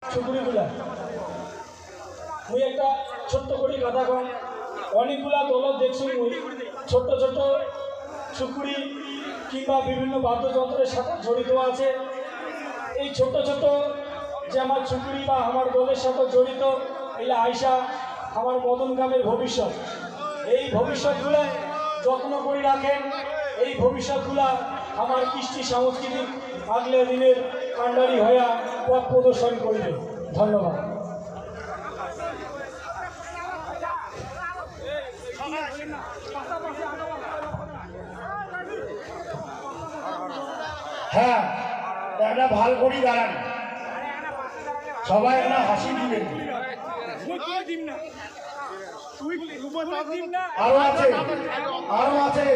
সুপুরিগুলা মুই একটা ছোট্ট করি কথা কম অনেকগুলা দলত দেখছি মুই ছোট্ট ছোট্ট সুপুরি কিংবা বিভিন্ন বাদ্যযন্ত্রের সাথে জড়িত আছে। এই ছোট্ট ছোট্ট যে আমার সুপুরি বা আমার দলের সাথে জড়িত এলা আয়সা আমার মদন গ্রামের ভবিষ্যৎ। এই ভবিষ্যৎগুলো যত্ন করে রাখেন। এই ভবিষ্যৎগুলা আমার কৃষ্টি সাংস্কৃতিক আগলে দিনের কাণ্ডারি হইয়া পথ প্রদর্শন করবে। ধন্যবাদ। হ্যাঁ, একটা ভাল করি দাঁড়ান, সবাই একটা হাসি দিবেন। আরো আছে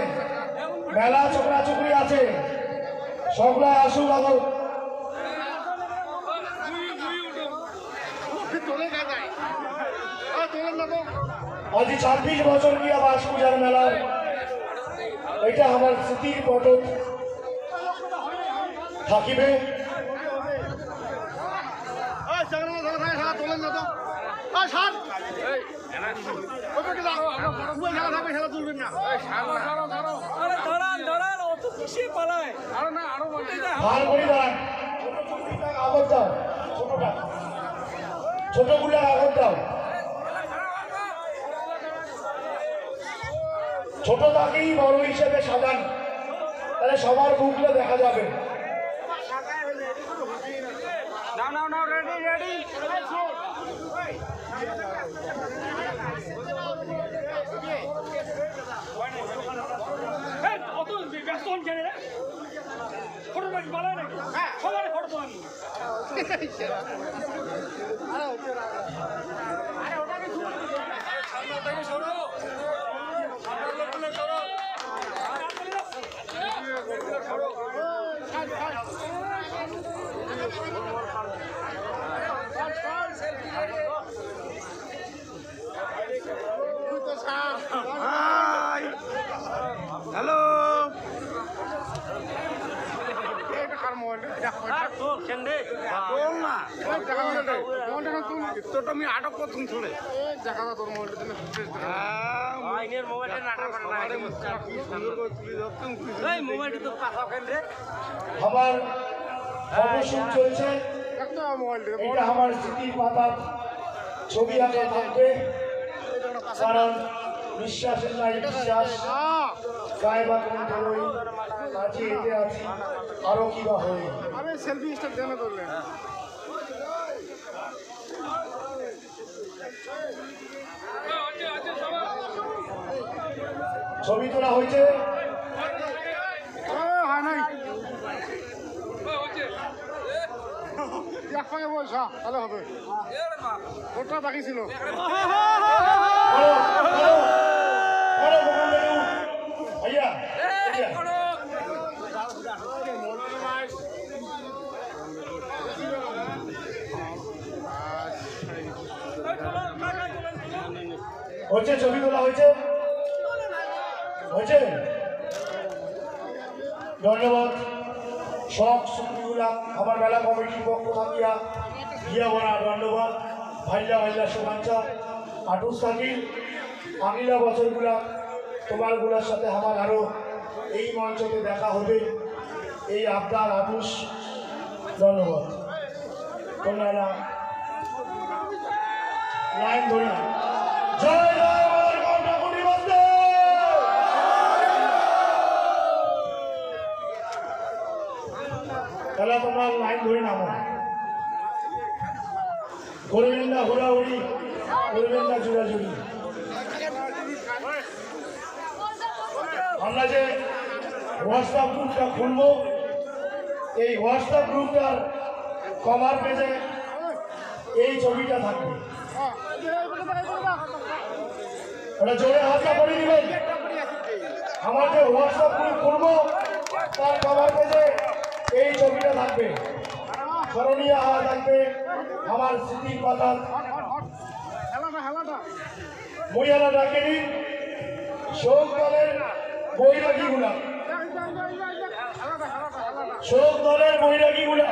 মেলা ছোকরা চুকরি আছে, সবলাই আসুক আগত। আজ 26 বছর গিয়া বাস পূজার মেলার এটা আমার স্মৃতির পটক থাকিবে। ছোটগুলা আগত দাও, ছোট তাকেই বড় হিসেবে সাজান, তাহলে সবার মুখগুলো দেখা যাবে। হ্যালো, তুমি আটক করতুম চলে আমার অবশ্যই চলছে, এটা আমার স্মৃতির পাতা ছবি আঁকা থাকবে। কারণ বিশ্বাসের নাই বিশ্বাস, গায়ে বা কোন ধরই কাছে এতে আছি আরো কি বা হয়ে। আমি সেলফি স্টার দেন করলে ছবি তোলা হয়েছে, হয় নাই বসা তাহলে হবে, ওটা বাকি ছিল। হচ্ছে ছবি তোলা হয়েছে, হয়েছে। ধন্যবাদ সব ছবিগুলা আমার মেলা কমিটির পক্ষ থাকিয়া গিয়া বলা ধন্যবাদ। ভাইলা ভাইলা শুভেচ্ছা আটুস থাকিল। আগিলা বছরগুলা তোমারগুলার সাথে আমার আরো এই মঞ্চতে দেখা হবে, এই আবদার আটুস। ধন্যবাদ। তোমরা লাইন ধরি না। জয় জয় তাহলে তোমরা লাইন ধরে নামো, করবেন না হুড়াহুড়ি, করবেন না জোড়াজুড়ি। আমরা যে হোয়াটসঅ্যাপ গ্রুপটা খুলবো, এই হোয়াটসঅ্যাপ গ্রুপটার কভার পেজে এই ছবিটা থাকবে। ওটা জোরে হাতটা করে দিবেন। আমার যে হোয়াটসঅ্যাপ গ্রুপ খুলবো তার কভার পেজে এই ছবিটা থাকবে, স্মরণীয় হওয়া থাকবে আমার স্মৃতির পাতা। মহিলা ডাকেনি শোক দলের বৈরাগীগুলা, শোক দলের বৈরাগীগুলা।